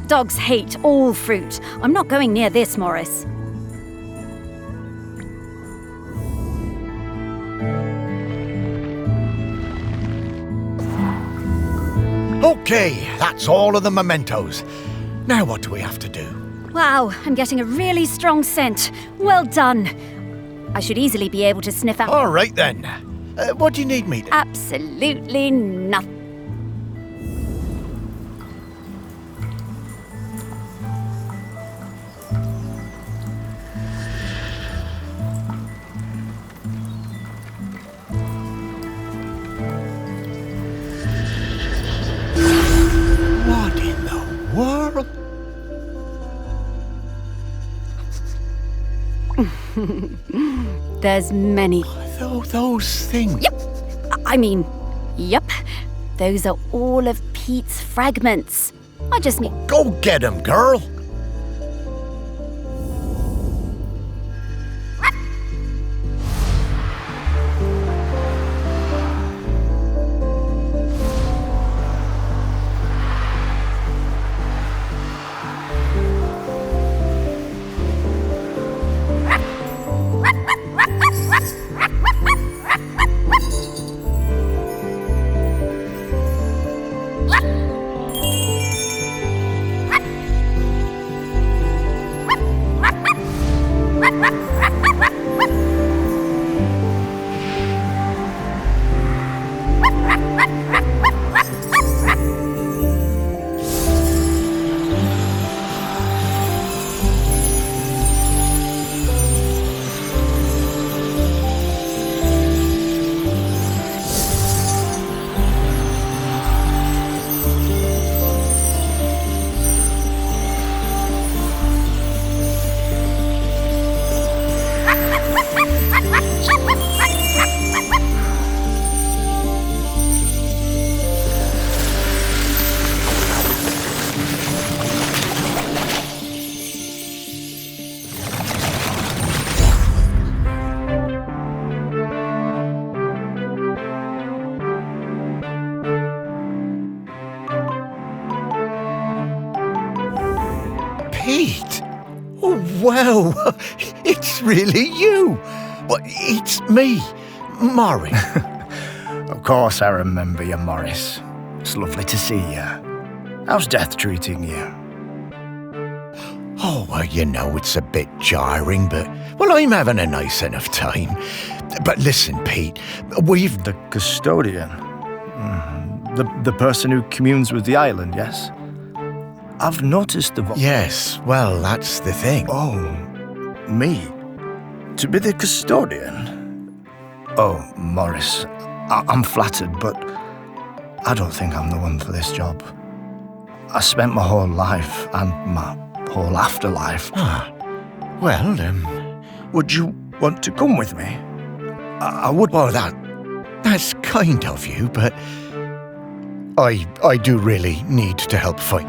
Dogs hate all fruit. I'm not going near this, Morris. Okay, that's all of the mementos. Now what do we have to do? Wow, I'm getting a really strong scent. Well done. I should easily be able to sniff out... All right then. What do you need me to... Absolutely nothing. What in the world? There's many. Those things. Yep. Yep. Those are all of Pete's fragments. I just need... Go get 'em, girl. Pete! Oh, wow! It's really you! Well, it's me, Morris. Of course I remember you, Morris. It's lovely to see you. How's death treating you? Oh, Oh, well, you know, it's a bit jarring, but, well, I'm having a nice enough time. But listen, Pete, we've... The custodian? The person who communes with the island, yes? I've noticed the... Yes, well, that's the thing. Oh, me? To be the custodian? Oh, Morris, I'm flattered, but I don't think I'm the one for this job. I spent my whole life and my whole afterlife. Well, Would you want to come with me? I would. well, that's kind of you, but I do really need to help fight.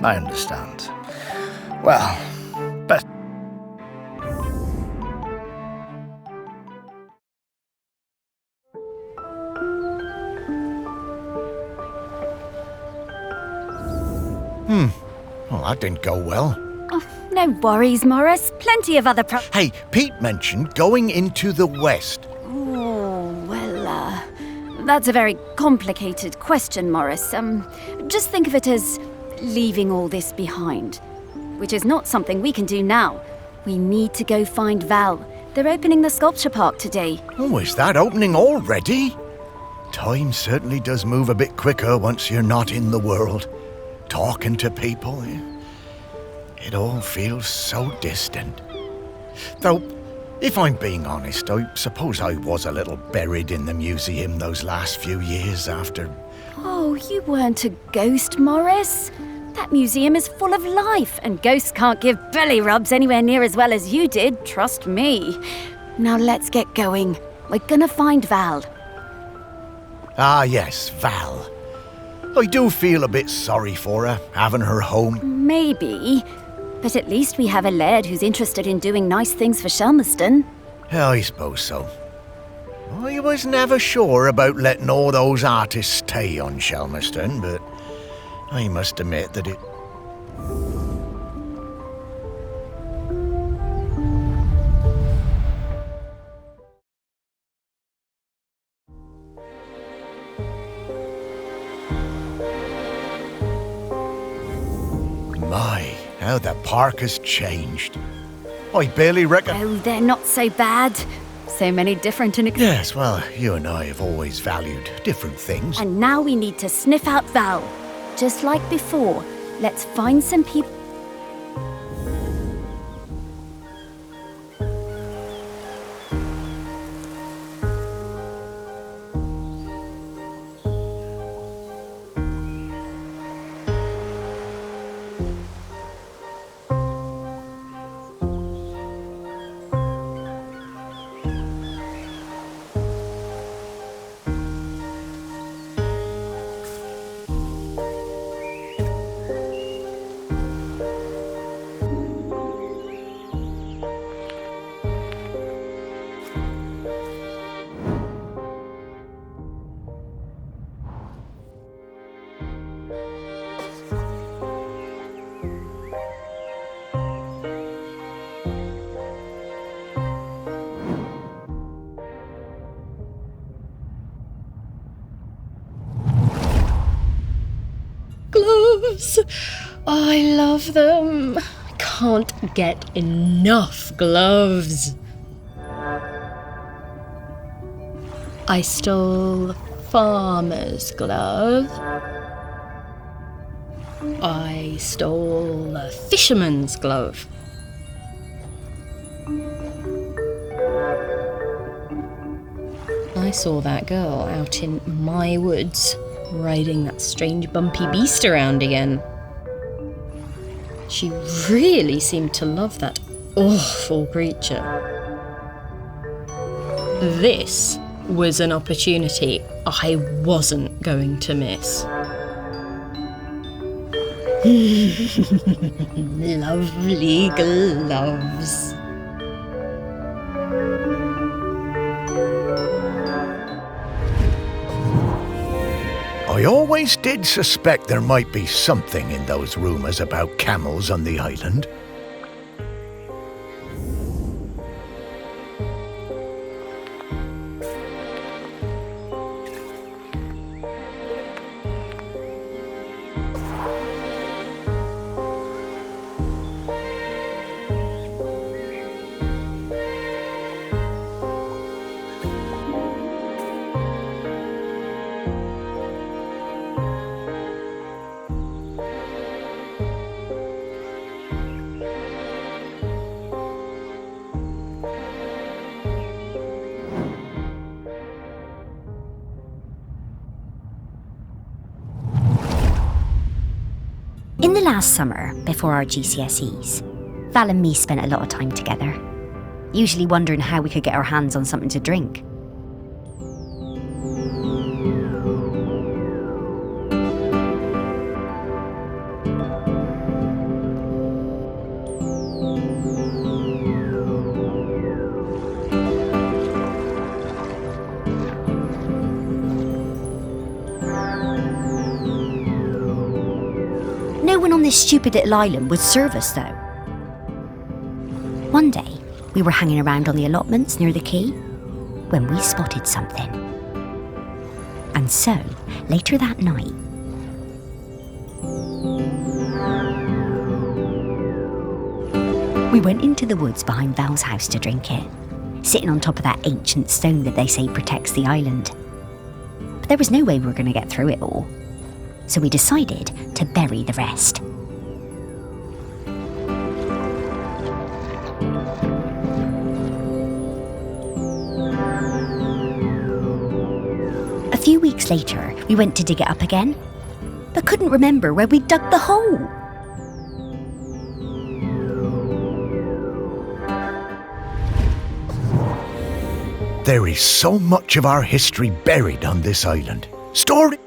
I understand. Well, best... Well, that didn't go well. No worries, Morris. Plenty of other Hey, Pete mentioned going into the west. Oh, well, that's a very complicated question, Morris. Just think of it as leaving all this behind, which is not something we can do now. We need to go find Val. They're opening the sculpture park today. Oh, is that opening already? Time certainly does move a bit quicker once you're not in the world. Talking to people, it all feels so distant. Though, if I'm being honest, I suppose I was a little buried in the museum those last few years after... Oh, you weren't a ghost, Morris. That museum is full of life, and ghosts can't give belly rubs anywhere near as well as you did, trust me. Now let's get going. We're gonna find Val. Ah, yes, Val. I do feel a bit sorry for her, having her home. Maybe, but at least we have a laird who's interested in doing nice things for Shelmerston. Yeah, I suppose so. I was never sure about letting all those artists stay on Shelmerston, but I must admit that it... My, how the park has changed. I barely reckon... Oh, they're not so bad. So many different and... Yes, well, you and I have always valued different things. And now we need to sniff out Val. Just like before, let's find some people... Gloves! I love them. I can't get enough gloves. I stole farmer's glove. I stole a fisherman's glove. I saw that girl out in my woods, riding that strange bumpy beast around again. She really seemed to love that awful creature. This was an opportunity I wasn't going to miss. Lovely gloves. I always did suspect there might be something in those rumours about camels on the island. last summer, before our GCSEs, Val and me spent a lot of time together, usually wondering how we could get our hands on something to drink. No one on this stupid little island would serve us, though. One day, we were hanging around on the allotments near the quay when we spotted something. And so, later that night, we went into the woods behind Val's house to drink it, sitting on top of that ancient stone that they say protects the island. But there was no way we were going to get through it all. So we decided to bury the rest. A few weeks later, we went to dig it up again, but couldn't remember where we dug the hole. There is so much of our history buried on this island. Story.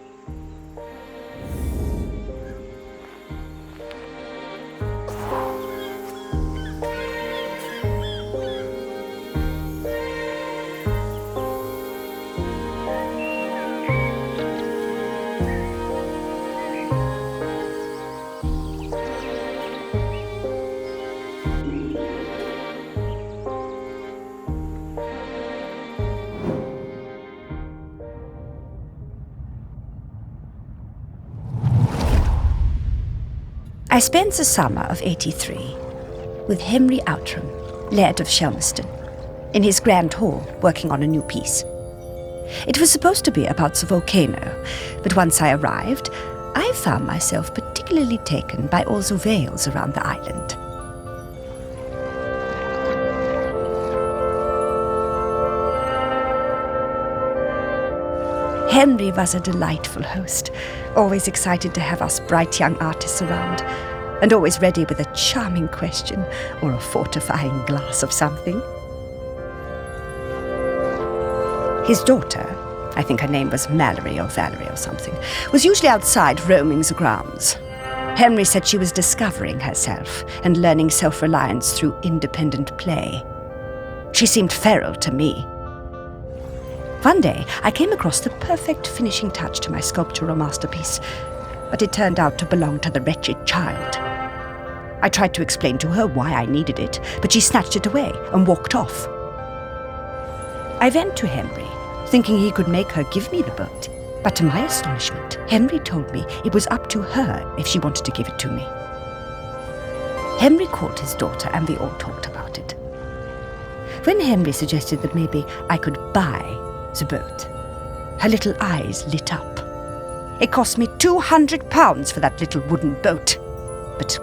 I spent the summer of '83 with Henry Outram, Laird of Shelmerston, in his grand hall working on a new piece. It was supposed to be about the volcano, but once I arrived, I found myself particularly taken by all the vales around the island. Henry was a delightful host, always excited to have us bright young artists around, and always ready with a charming question or a fortifying glass of something. His daughter, I think her name was Mallory or Valerie or something, was usually outside roaming the grounds. Henry said she was discovering herself and learning self-reliance through independent play. She seemed feral to me. One day, I came across the perfect finishing touch to my sculptural masterpiece, but it turned out to belong to the wretched child. I tried to explain to her why I needed it, but she snatched it away and walked off. I went to Henry, thinking he could make her give me the boat, but to my astonishment, Henry told me it was up to her if she wanted to give it to me. Henry called his daughter and we all talked about it. When Henry suggested that maybe I could buy the boat, her little eyes lit up. It cost me £200 for that little wooden boat, but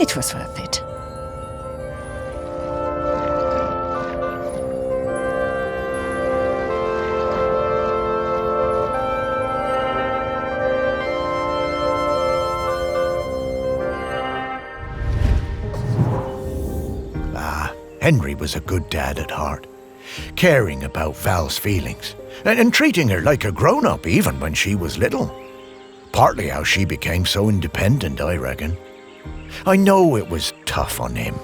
it was worth it. Henry was a good dad at heart, caring about Val's feelings, and treating her like a grown-up even when she was little. Partly how she became so independent, I reckon. I know it was tough on him.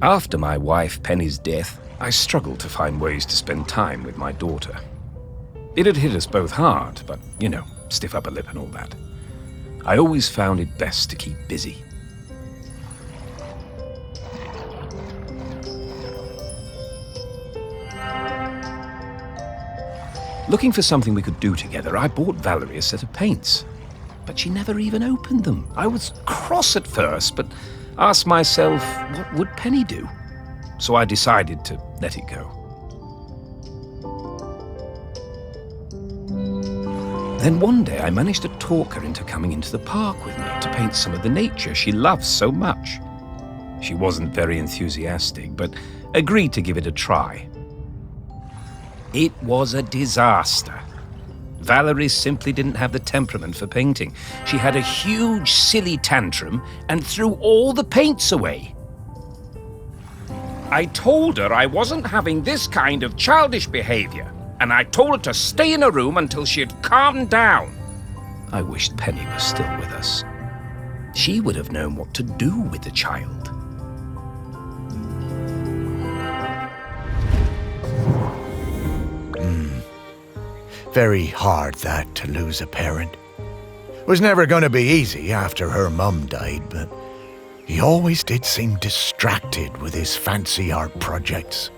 After my wife Penny's death, I struggled to find ways to spend time with my daughter. It had hit us both hard, but, stiff upper lip and all that. I always found it best to keep busy. Looking for something we could do together, I bought Valerie a set of paints. But she never even opened them. I was cross at first, but asked myself, what would Penny do? So I decided to let it go. Then one day I managed to talk her into coming into the park with me to paint some of the nature she loves so much. She wasn't very enthusiastic, but agreed to give it a try. It was a disaster. Valerie simply didn't have the temperament for painting. She had a huge, silly tantrum and threw all the paints away. I told her I wasn't having this kind of childish behavior, and I told her to stay in her room until she had calmed down. I wished Penny was still with us. She would have known what to do with the child. Very hard, that, to lose a parent. Was never going to be easy after her mum died, but he always did seem distracted with his fancy art projects.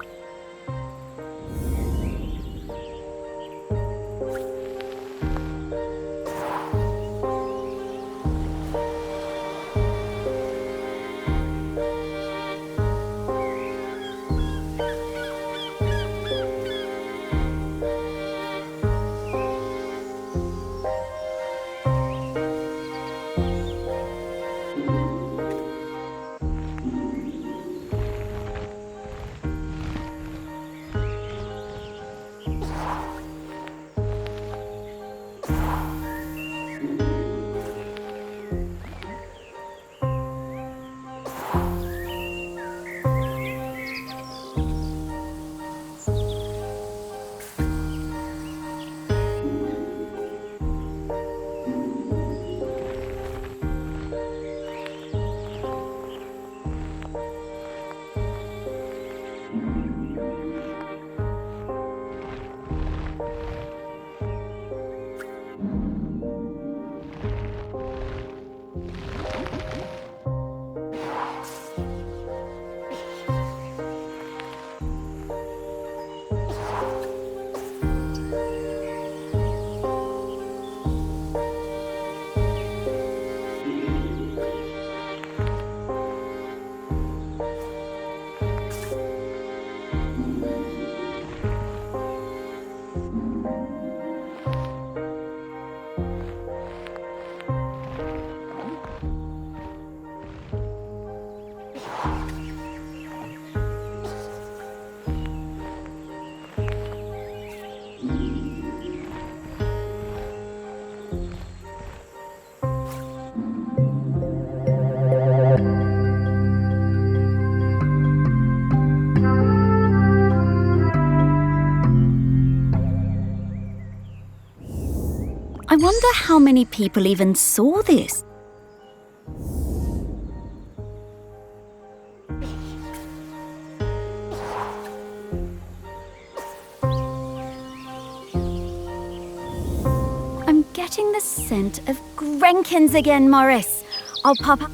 I wonder how many people even saw this. I'm getting the scent of Grenkins again, Morris. I'll pop up.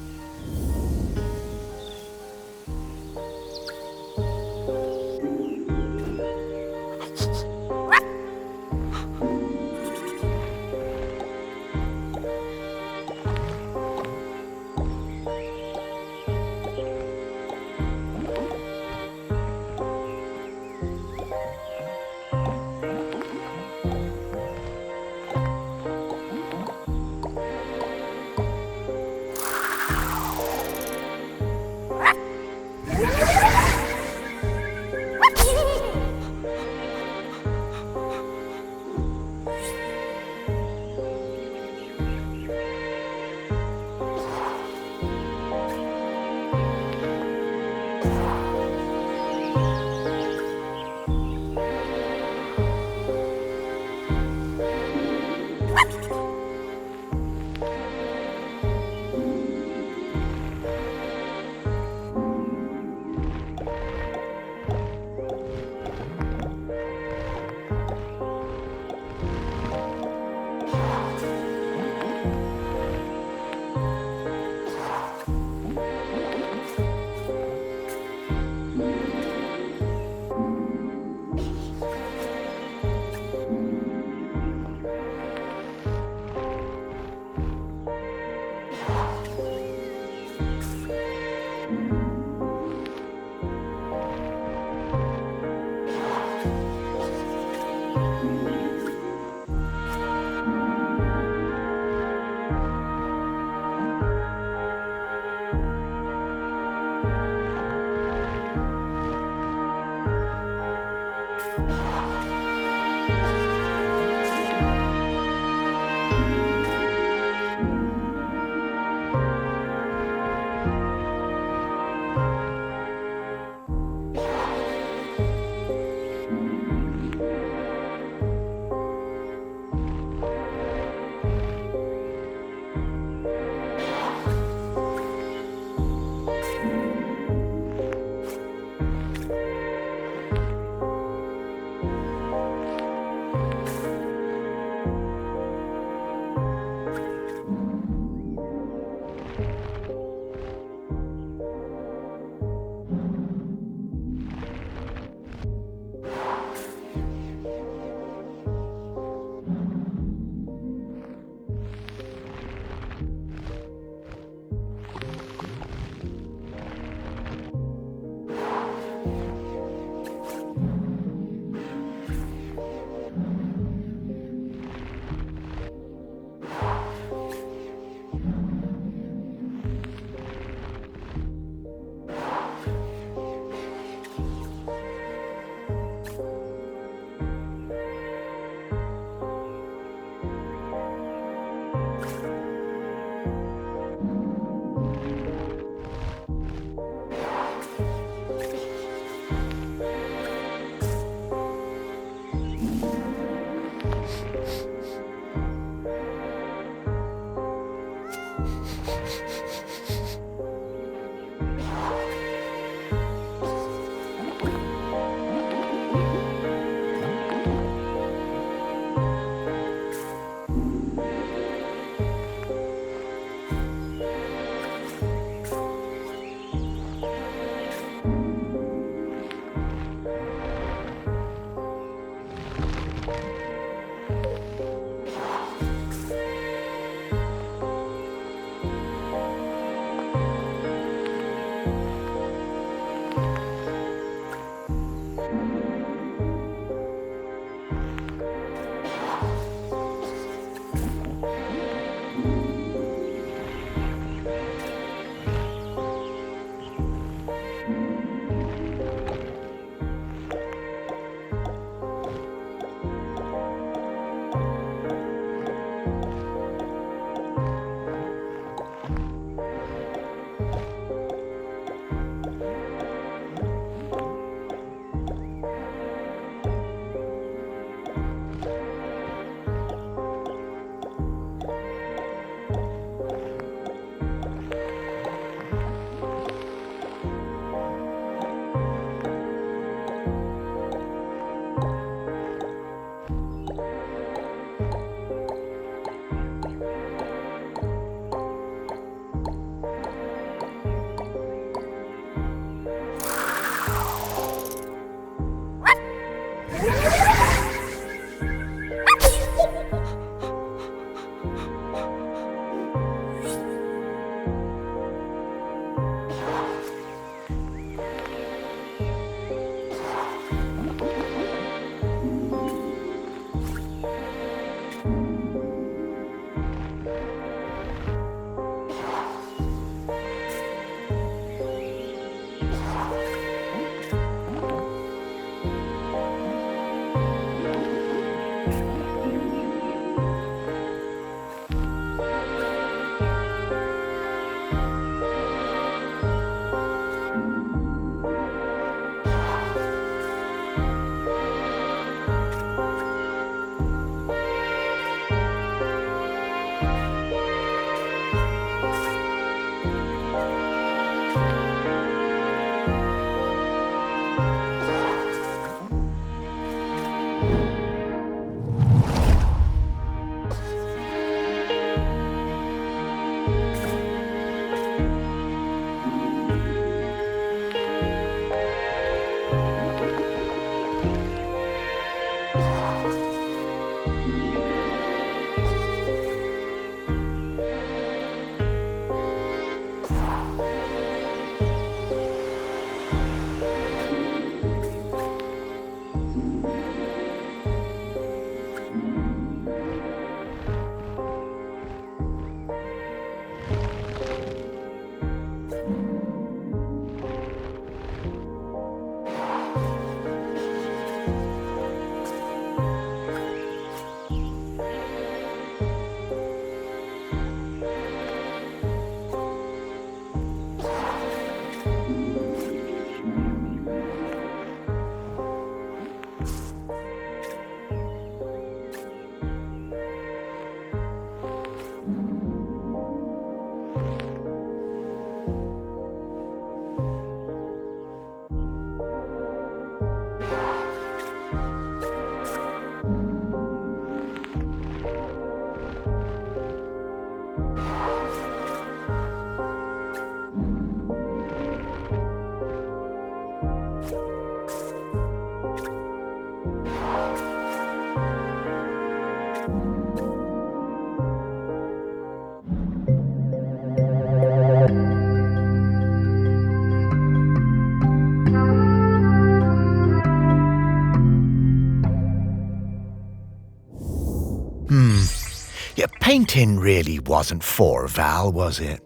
Yeah, painting really wasn't for Val, was it?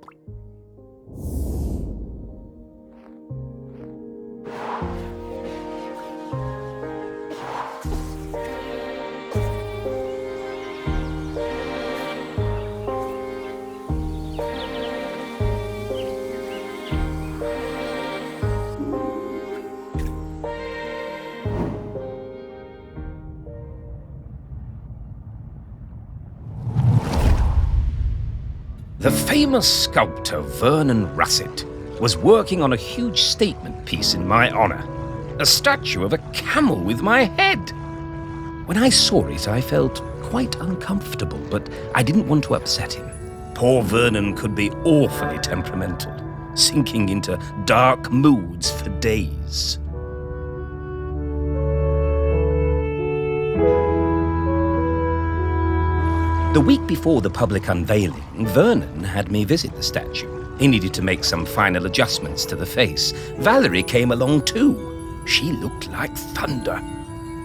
The famous sculptor Vernon Russet was working on a huge statement piece in my honor, a statue of a camel with my head. When I saw it, I felt quite uncomfortable, but I didn't want to upset him. Poor Vernon could be awfully temperamental, sinking into dark moods for days. The week before the public unveiling, Vernon had me visit the statue. He needed to make some final adjustments to the face. Valerie came along too. She looked like thunder.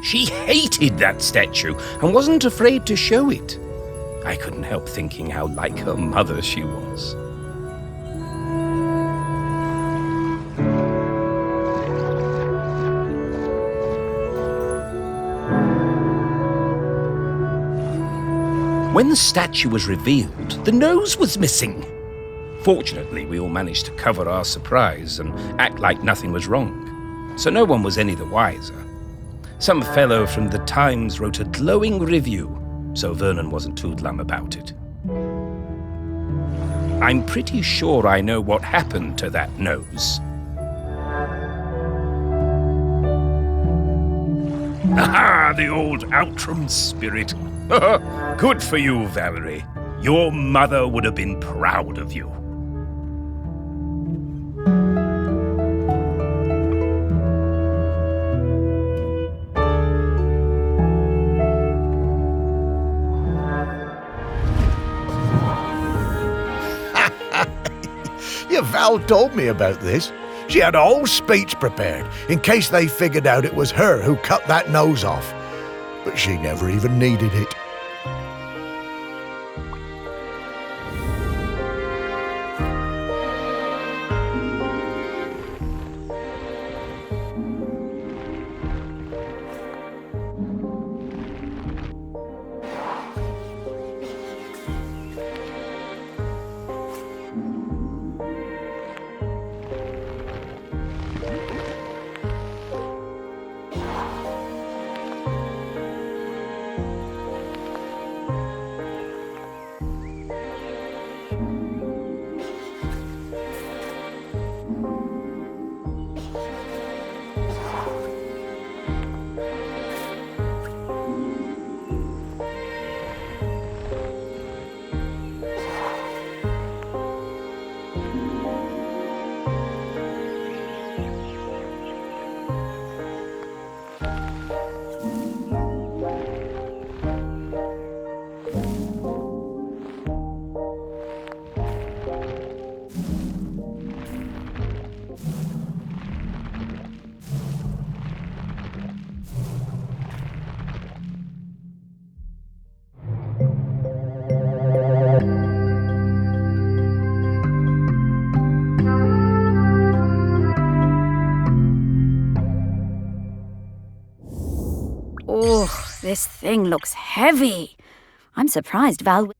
She hated that statue and wasn't afraid to show it. I couldn't help thinking how like her mother she was. When the statue was revealed, the nose was missing. Fortunately, we all managed to cover our surprise and act like nothing was wrong, so no one was any the wiser. Some fellow from the Times wrote a glowing review, so Vernon wasn't too glum about it. I'm pretty sure I know what happened to that nose. Aha, the old Outram spirit. Good for you, Valerie. Your mother would have been proud of you. Yeah, Val told me about this. She had a whole speech prepared in case they figured out it was her who cut that nose off. But she never even needed it. Oh, this thing looks heavy. I'm surprised Val...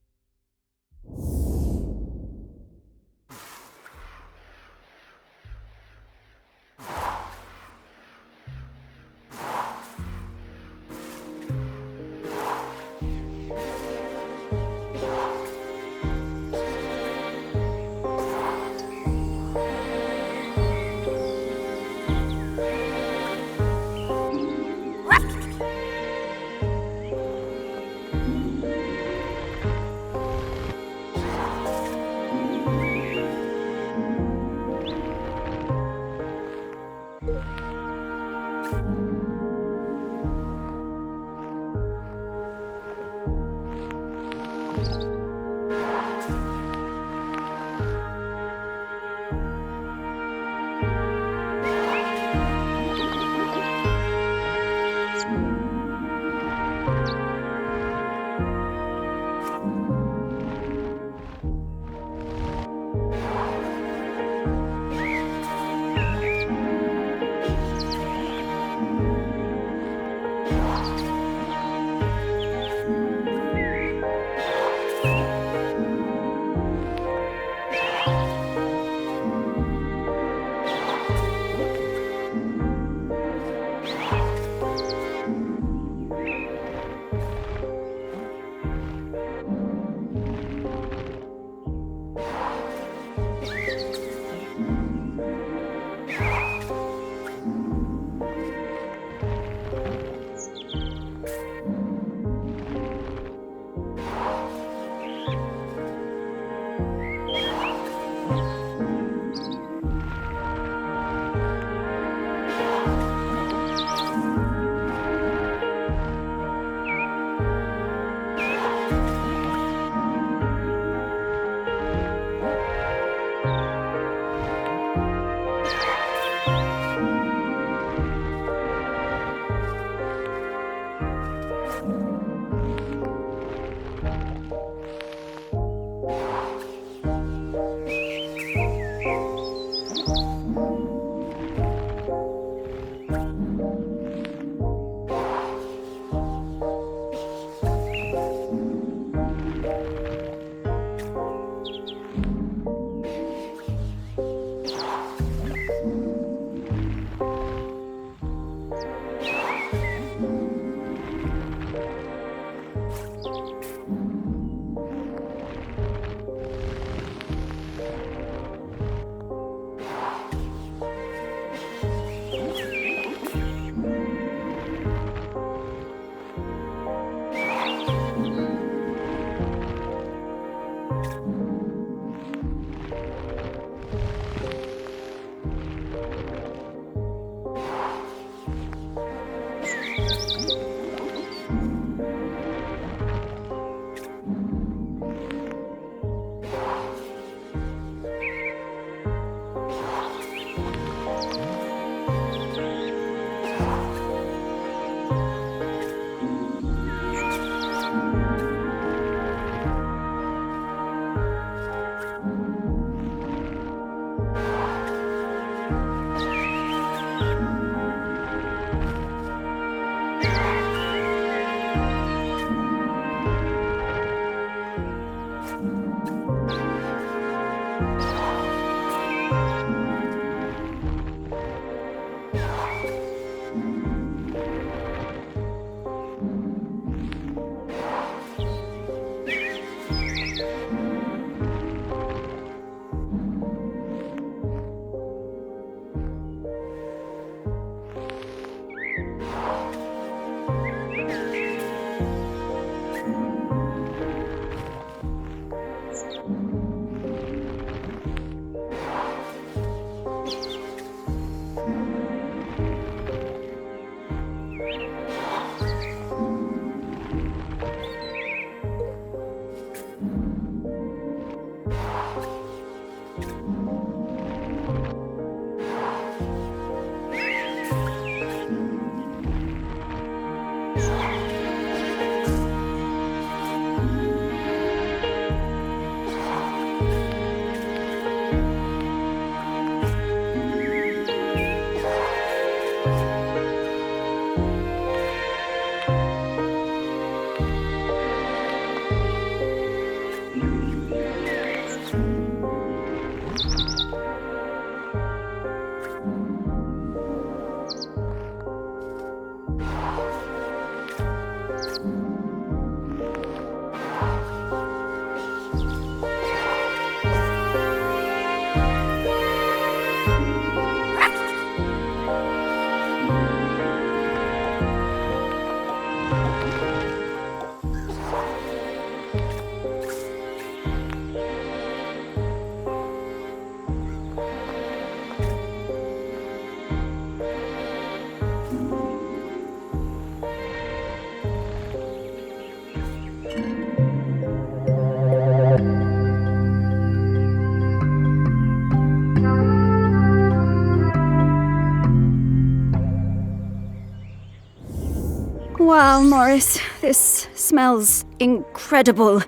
Wow, Morris, this smells incredible.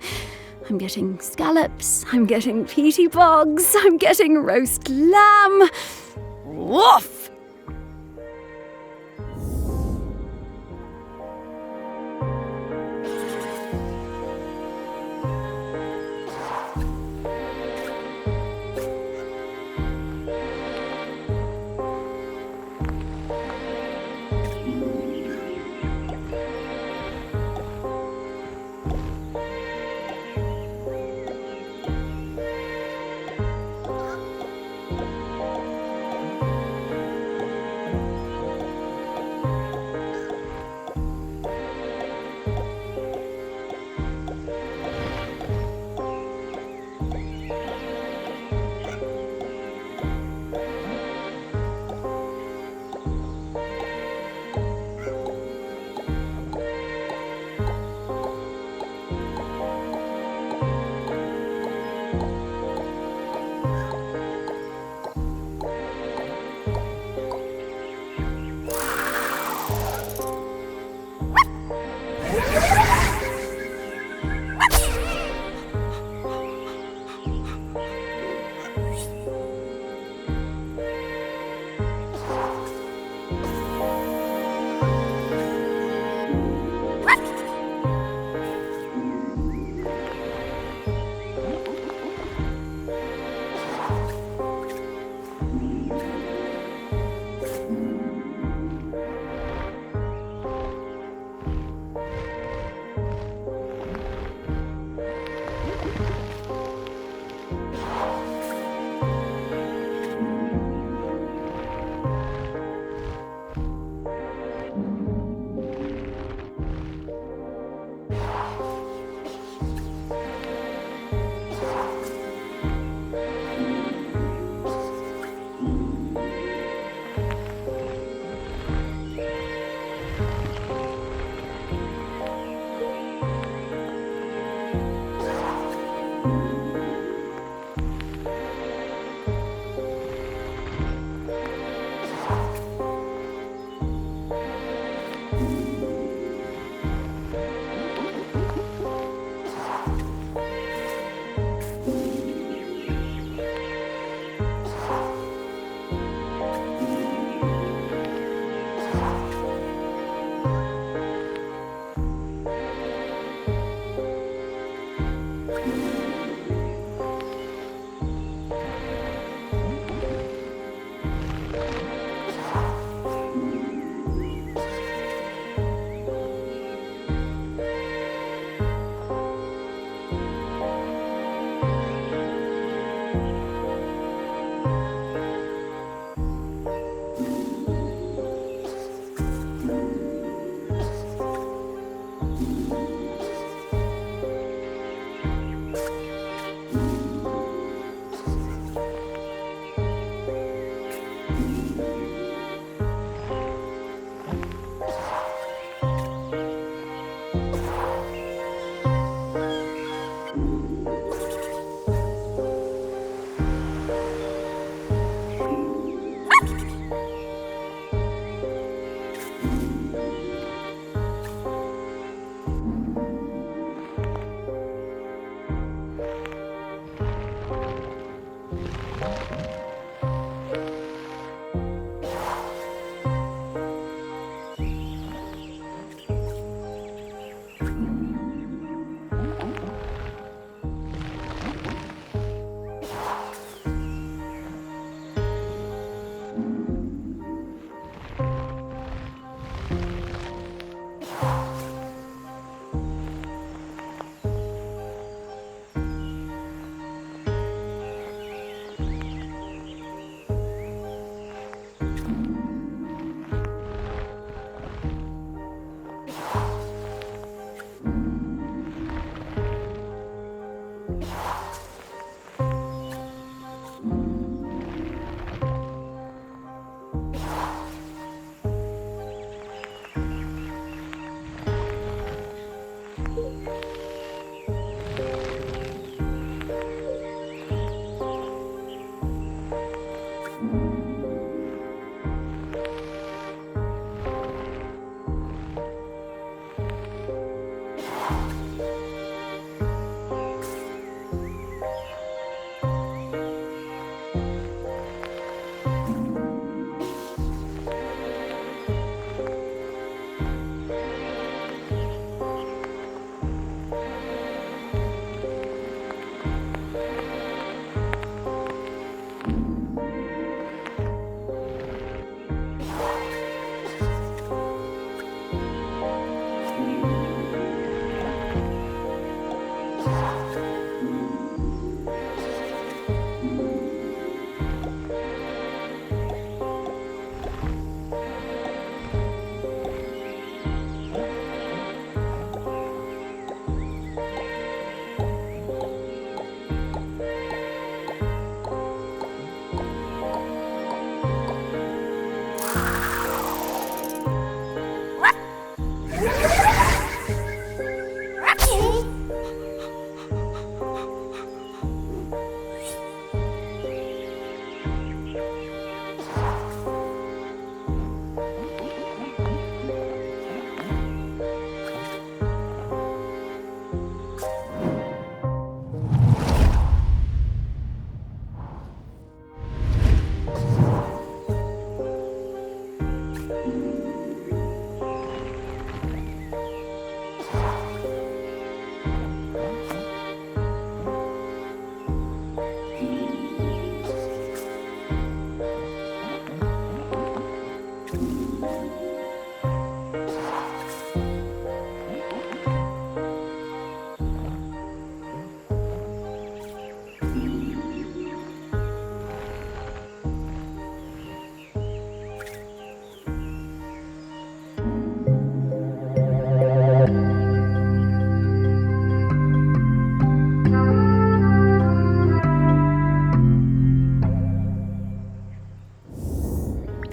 I'm getting scallops, I'm getting peaty bogs, I'm getting roast lamb. Woof!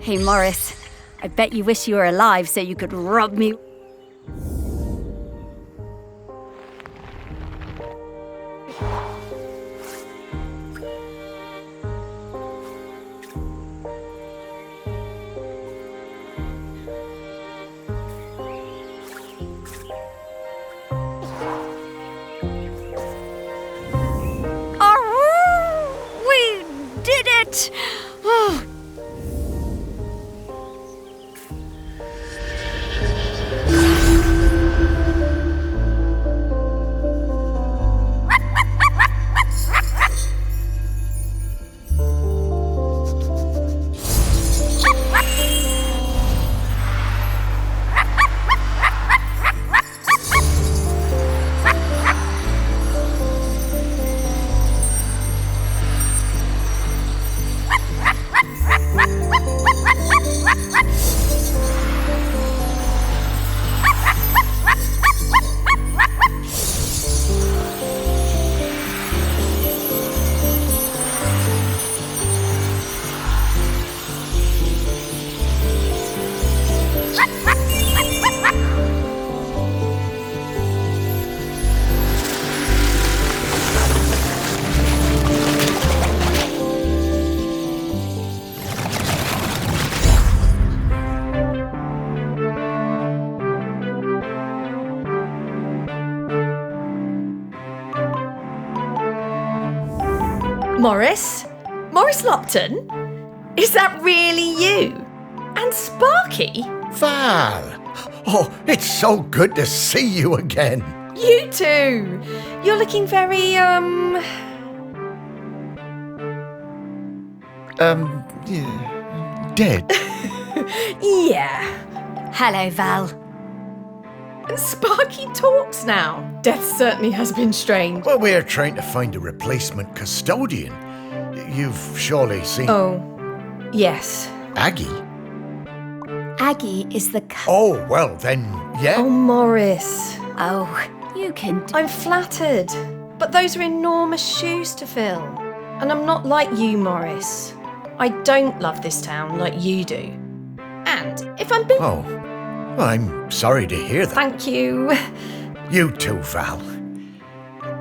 Hey, Morris. I bet you wish you were alive so you could rub me. Oh, we did it! Oh. Morris? Morris Lupton? Is that really you? And Sparky? Val! Oh, it's so good to see you again. You too! You're looking very, Yeah, dead. yeah. Hello, Val. And Sparky talks now. Death certainly has been strange. Well, we're trying to find a replacement custodian. You've surely seen Oh, yes. Aggie. Aggie is the Oh, well, then, yeah. Oh, Morris. Oh, you can do. I'm flattered. But those are enormous shoes to fill. And I'm not like you, Morris. I don't love this town like you do. And if I'm being... Oh, well, I'm sorry to hear that. Thank you. You too, Val.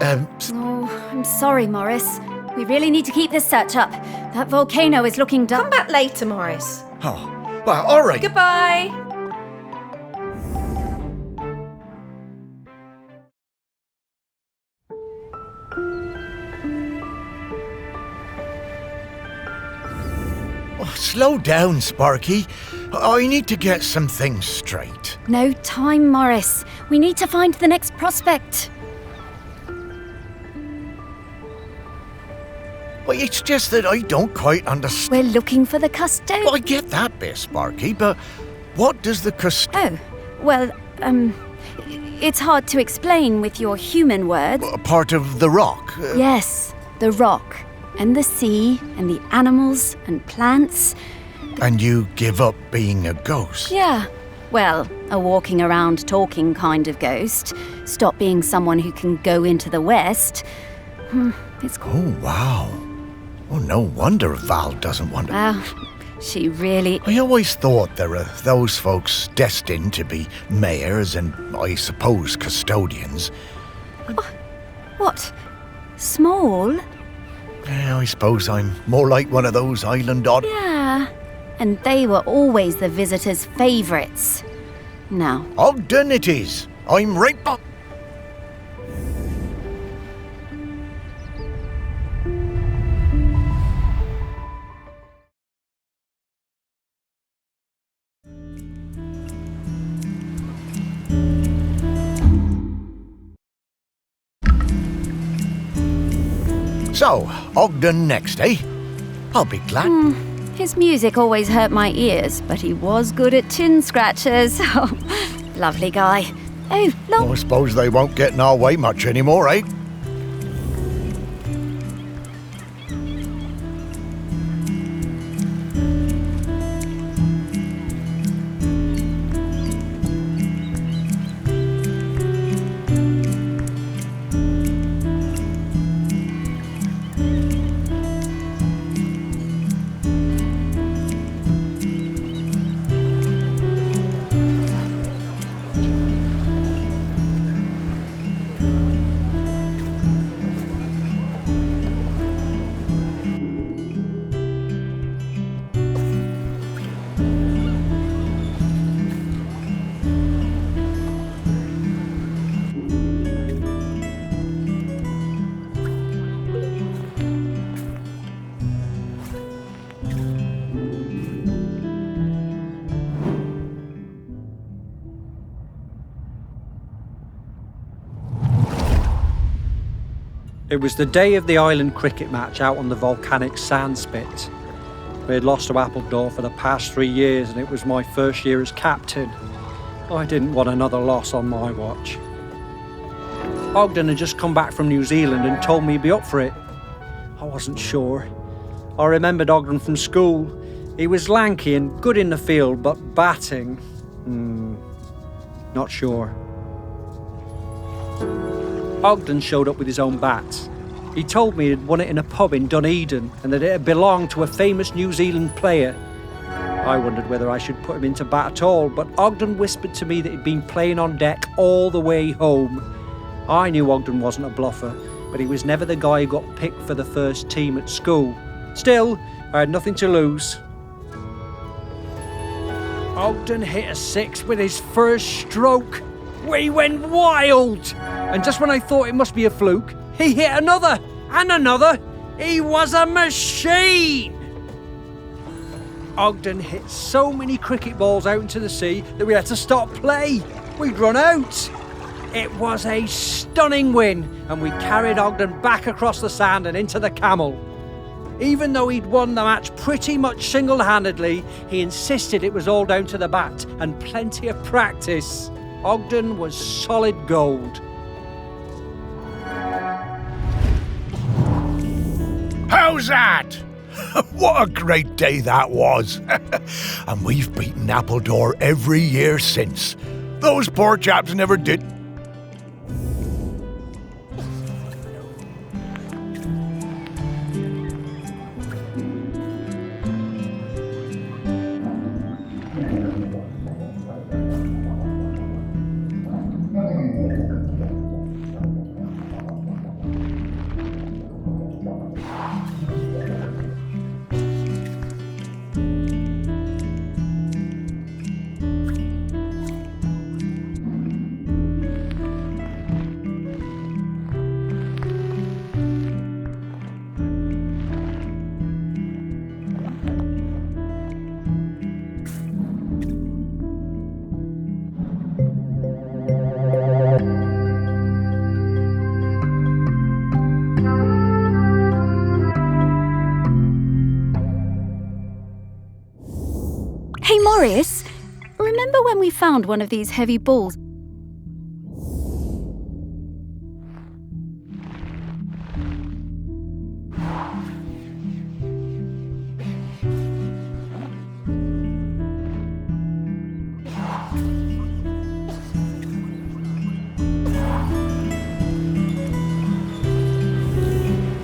Oh, I'm sorry, Morris. We really need to keep this search up. That volcano is looking Come dark. back later, Morris. Oh, well, all right. Goodbye. Oh, slow down, Sparky. I need to get some things straight. No time, Morris. We need to find the next prospect. Well, it's just that I don't quite understand. We're looking for the custodian. Well, I get that bit, Sparky, but what does the Oh, well, it's hard to explain with your human words. part of the rock? Yes, the rock, and the sea, and the animals, and plants. And you give up being a ghost? Yeah. Well, a walking around talking kind of ghost. Stop being someone who can go into the West. It's Oh, wow. Oh, no wonder Val doesn't want to. Well, she really... I always thought there are those folks destined to be mayors and, I suppose, custodians. What? Small? I suppose I'm more like one of those island odd... Yeah. And they were always the visitors' favourites. Now, Ogden it is. I'm right back. So, Ogden next, eh? I'll be glad. His music always hurt my ears, but he was good at chin scratches. Oh, lovely guy. Oh, I suppose they won't get in our way much anymore, eh? It was the day of the island cricket match out on the volcanic sand spit. We had lost to Appledore for the past 3 years and it was my first year as captain. I didn't want another loss on my watch. Ogden had just come back from New Zealand and told me he'd be up for it. I wasn't sure. I remembered Ogden from school. He was lanky and good in the field, but batting? Not sure. Ogden showed up with his own bat. He told me he'd won it in a pub in Dunedin and that it had belonged to a famous New Zealand player. I wondered whether I should put him into bat at all, but Ogden whispered to me that he'd been playing on deck all the way home. I knew Ogden wasn't a bluffer, but he was never the guy who got picked for the first team at school. Still, I had nothing to lose. Ogden hit a 6 with his first stroke. We went wild! And just when I thought it must be a fluke, he hit another, and another. He was a machine! Ogden hit so many cricket balls out into the sea that we had to stop play. We'd run out. It was a stunning win, and we carried Ogden back across the sand and into the Camel. Even though he'd won the match pretty much single-handedly, he insisted it was all down to the bat and plenty of practice. Ogden was solid gold. How's that? What a great day that was. And we've beaten Appledore every year since. Those poor chaps never did. Hey, Morris, remember when we found one of these heavy balls?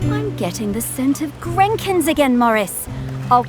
I'm getting the scent of Grenkins again, Morris. I'll...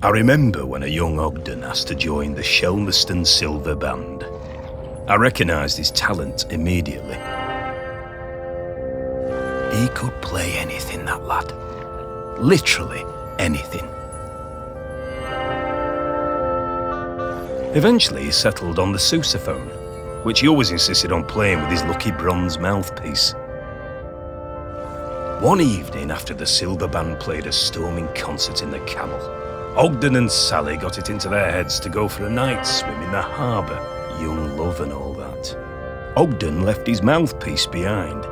I remember when a young Ogden asked to join the Shelmerston Silver Band. I recognised his talent immediately. He could play anything, that lad. Literally anything. Eventually he settled on the sousaphone, which he always insisted on playing with his lucky bronze mouthpiece. One evening after the Silver Band played a storming concert in the Camel, Ogden and Sally got it into their heads to go for a night swim in the harbour, young love and all that. Ogden left his mouthpiece behind,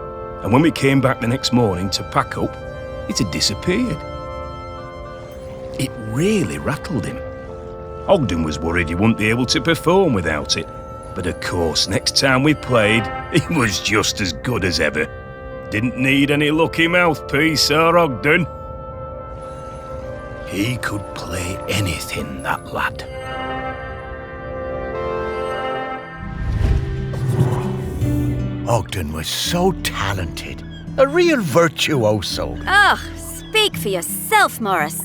and when we came back the next morning to pack up, it had disappeared. It really rattled him. Ogden was worried he wouldn't be able to perform without it, but of course next time we played, he was just as good as ever. Didn't need any lucky mouthpiece, our Ogden. He could play anything, that lad. Ogden was so talented. A real virtuoso. Ah, speak for yourself, Morris.